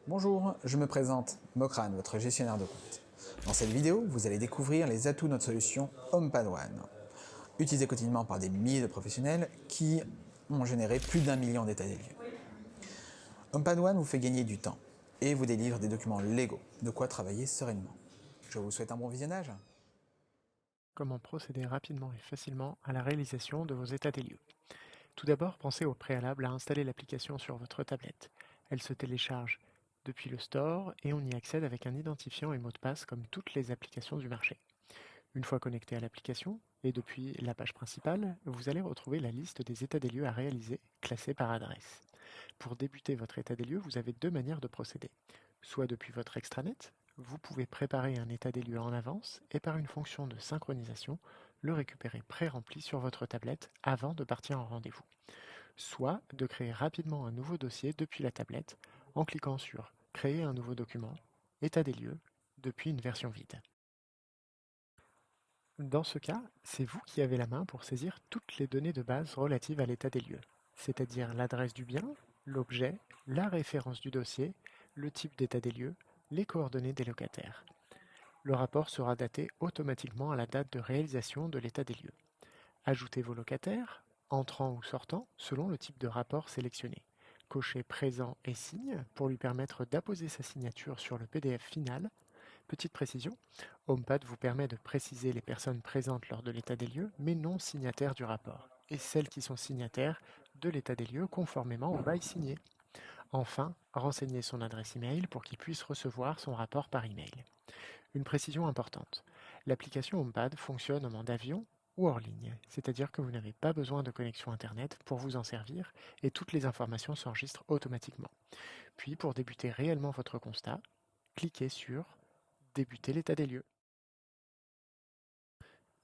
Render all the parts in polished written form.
Bonjour, je me présente, Mokran, votre gestionnaire de compte. Dans cette vidéo, vous allez découvrir les atouts de notre solution HomePad One, utilisée quotidiennement par des milliers de professionnels qui ont généré plus d'1 million d'états des lieux. HomePad One vous fait gagner du temps et vous délivre des documents légaux, de quoi travailler sereinement. Je vous souhaite un bon visionnage. Comment procéder rapidement et facilement à la réalisation de vos états des lieux. Tout d'abord, pensez au préalable à installer l'application sur votre tablette. Elle se télécharge depuis le store et on y accède avec un identifiant et mot de passe comme toutes les applications du marché. Une fois connecté à l'application et depuis la page principale, vous allez retrouver la liste des états des lieux à réaliser, classés par adresse. Pour débuter votre état des lieux, vous avez deux manières de procéder. Soit depuis votre extranet, vous pouvez préparer un état des lieux en avance et par une fonction de synchronisation, le récupérer pré-rempli sur votre tablette avant de partir en rendez-vous. Soit de créer rapidement un nouveau dossier depuis la tablette en cliquant sur Créer un nouveau document, état des lieux, depuis une version vide. Dans ce cas, c'est vous qui avez la main pour saisir toutes les données de base relatives à l'état des lieux, c'est-à-dire l'adresse du bien, l'objet, la référence du dossier, le type d'état des lieux, les coordonnées des locataires. Le rapport sera daté automatiquement à la date de réalisation de l'état des lieux. Ajoutez vos locataires, entrants ou sortants, selon le type de rapport sélectionné. Cochez présent et signe pour lui permettre d'apposer sa signature sur le PDF final. Petite précision, HomePad vous permet de préciser les personnes présentes lors de l'état des lieux, mais non signataires du rapport, et celles qui sont signataires de l'état des lieux conformément au bail signé. Enfin, renseignez son adresse email pour qu'il puisse recevoir son rapport par email. Une précision importante, l'application HomePad fonctionne en mode avion ou hors ligne, c'est-à-dire que vous n'avez pas besoin de connexion Internet pour vous en servir et toutes les informations s'enregistrent automatiquement. Puis, pour débuter réellement votre constat, cliquez sur Débuter l'état des lieux.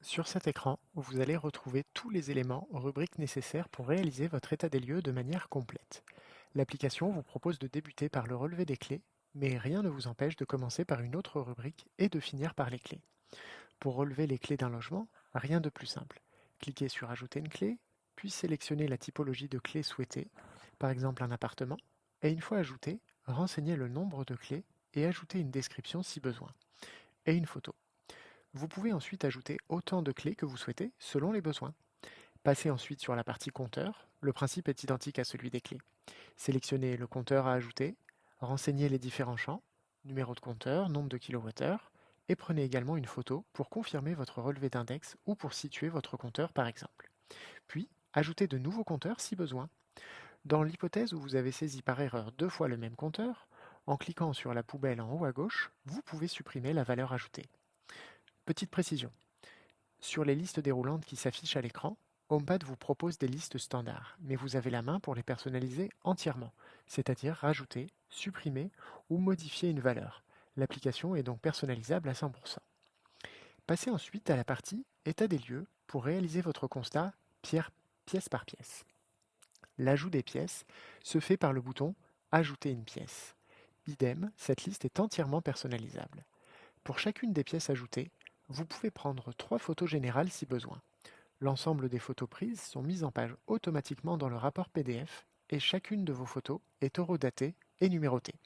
Sur cet écran, vous allez retrouver tous les éléments rubriques nécessaires pour réaliser votre état des lieux de manière complète. L'application vous propose de débuter par le relevé des clés, mais rien ne vous empêche de commencer par une autre rubrique et de finir par les clés. Pour relever les clés d'un logement, rien de plus simple. Cliquez sur Ajouter une clé, puis sélectionnez la typologie de clés souhaitée, par exemple un appartement, et une fois ajouté, renseignez le nombre de clés et ajoutez une description si besoin, et une photo. Vous pouvez ensuite ajouter autant de clés que vous souhaitez selon les besoins. Passez ensuite sur la partie compteur. Le principe est identique à celui des clés. Sélectionnez le compteur à ajouter, renseignez les différents champs, numéro de compteur, nombre de kilowattheures, et prenez également une photo pour confirmer votre relevé d'index ou pour situer votre compteur par exemple. Puis, ajoutez de nouveaux compteurs si besoin. Dans l'hypothèse où vous avez saisi par erreur deux fois le même compteur, en cliquant sur la poubelle en haut à gauche, vous pouvez supprimer la valeur ajoutée. Petite précision, sur les listes déroulantes qui s'affichent à l'écran, HomePad vous propose des listes standards, mais vous avez la main pour les personnaliser entièrement, c'est-à-dire rajouter, supprimer ou modifier une valeur. L'application est donc personnalisable à 100%. Passez ensuite à la partie État des lieux pour réaliser votre constat pièce par pièce. L'ajout des pièces se fait par le bouton Ajouter une pièce. Idem, cette liste est entièrement personnalisable. Pour chacune des pièces ajoutées, vous pouvez prendre 3 photos générales si besoin. L'ensemble des photos prises sont mises en page automatiquement dans le rapport PDF et chacune de vos photos est horodatée et numérotée.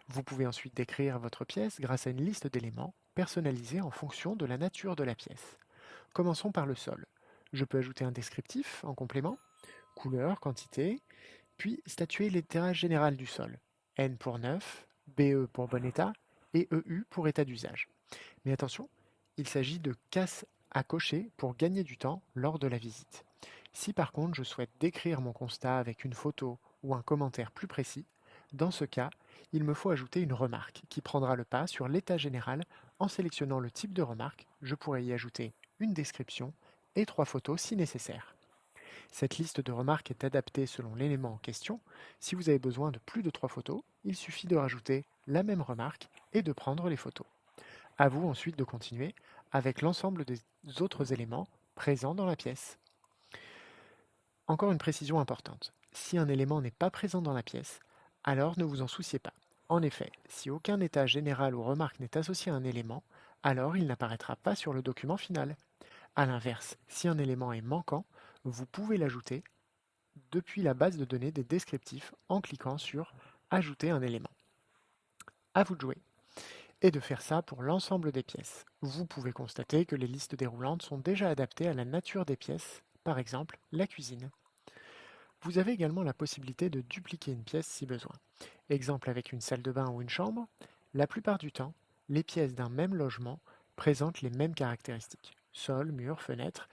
Vous pouvez ensuite décrire votre pièce grâce à une liste d'éléments personnalisés en fonction de la nature de la pièce. Commençons par le sol. Je peux ajouter un descriptif en complément, couleur, quantité, puis statuer l'étirage général du sol. N pour neuf, BE pour bon état et EU pour état d'usage. Mais attention, il s'agit de cases à cocher pour gagner du temps lors de la visite. Si par contre je souhaite décrire mon constat avec une photo ou un commentaire plus précis, dans ce cas, il me faut ajouter une remarque qui prendra le pas sur l'état général en sélectionnant le type de remarque. Je pourrais y ajouter une description et 3 photos si nécessaire. Cette liste de remarques est adaptée selon l'élément en question. Si vous avez besoin de plus de 3 photos, il suffit de rajouter la même remarque et de prendre les photos. À vous ensuite de continuer avec l'ensemble des autres éléments présents dans la pièce. Encore une précision importante. Si un élément n'est pas présent dans la pièce, alors ne vous en souciez pas. En effet, si aucun état général ou remarque n'est associé à un élément, alors il n'apparaîtra pas sur le document final. A l'inverse, si un élément est manquant, vous pouvez l'ajouter depuis la base de données des descriptifs en cliquant sur Ajouter un élément. À vous de jouer. Et de faire ça pour l'ensemble des pièces. Vous pouvez constater que les listes déroulantes sont déjà adaptées à la nature des pièces, par exemple la cuisine. Vous avez également la possibilité de dupliquer une pièce si besoin. Exemple avec une salle de bain ou une chambre, la plupart du temps, les pièces d'un même logement présentent les mêmes caractéristiques. Sol, mur, fenêtre.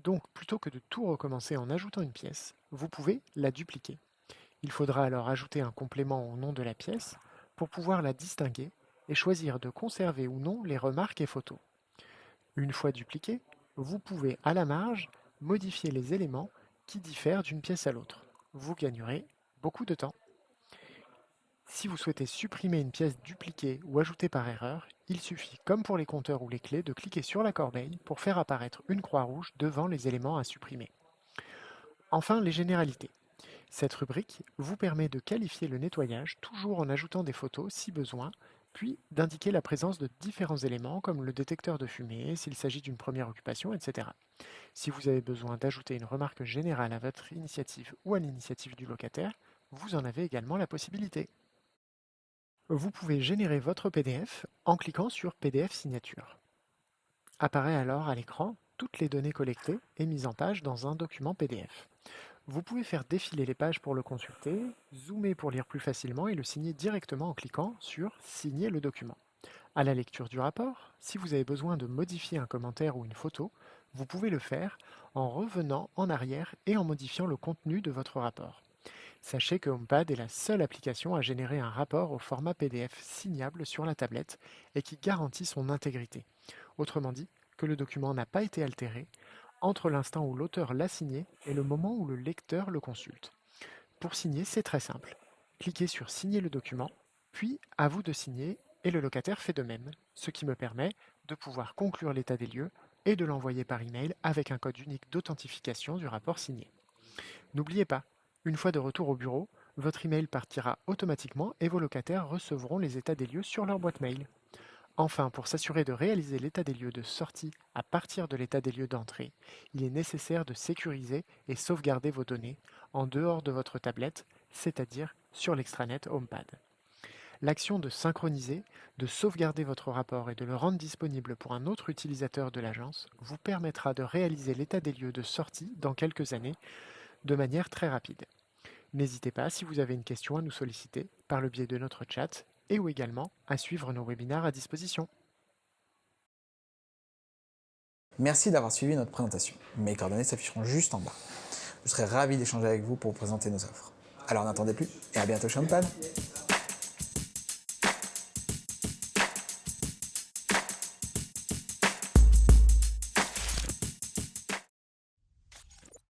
Donc plutôt que de tout recommencer en ajoutant une pièce, vous pouvez la dupliquer. Il faudra alors ajouter un complément au nom de la pièce pour pouvoir la distinguer et choisir de conserver ou non les remarques et photos. Une fois dupliqué, vous pouvez à la marge modifier les éléments qui diffèrent d'une pièce à l'autre. Vous gagnerez beaucoup de temps. Si vous souhaitez supprimer une pièce dupliquée ou ajoutée par erreur, il suffit, comme pour les compteurs ou les clés, de cliquer sur la corbeille pour faire apparaître une croix rouge devant les éléments à supprimer. Enfin, les généralités. Cette rubrique vous permet de qualifier le nettoyage, toujours en ajoutant des photos si besoin, puis d'indiquer la présence de différents éléments comme le détecteur de fumée, s'il s'agit d'une première occupation, etc. Si vous avez besoin d'ajouter une remarque générale à votre initiative ou à l'initiative du locataire, vous en avez également la possibilité. Vous pouvez générer votre PDF en cliquant sur PDF signature. Apparaît alors à l'écran toutes les données collectées et mises en page dans un document PDF. Vous pouvez faire défiler les pages pour le consulter, zoomer pour lire plus facilement et le signer directement en cliquant sur Signer le document. À la lecture du rapport, si vous avez besoin de modifier un commentaire ou une photo, vous pouvez le faire en revenant en arrière et en modifiant le contenu de votre rapport. Sachez que HomePad est la seule application à générer un rapport au format PDF signable sur la tablette et qui garantit son intégrité. Autrement dit, que le document n'a pas été altéré entre l'instant où l'auteur l'a signé et le moment où le lecteur le consulte. Pour signer, c'est très simple. Cliquez sur Signer le document, puis à vous de signer et le locataire fait de même, ce qui me permet de pouvoir conclure l'état des lieux et de l'envoyer par email avec un code unique d'authentification du rapport signé. N'oubliez pas, une fois de retour au bureau, votre email partira automatiquement et vos locataires recevront les états des lieux sur leur boîte mail. Enfin, pour s'assurer de réaliser l'état des lieux de sortie à partir de l'état des lieux d'entrée, il est nécessaire de sécuriser et sauvegarder vos données en dehors de votre tablette, c'est-à-dire sur l'extranet HomePad. L'action de synchroniser, de sauvegarder votre rapport et de le rendre disponible pour un autre utilisateur de l'agence vous permettra de réaliser l'état des lieux de sortie dans quelques années de manière très rapide. N'hésitez pas, si vous avez une question, à nous solliciter par le biais de notre chat et ou également à suivre nos webinaires à disposition. Merci d'avoir suivi notre présentation. Mes coordonnées s'afficheront juste en bas. Je serai ravi d'échanger avec vous pour vous présenter nos offres. Alors n'attendez plus et à bientôt chez HomePad.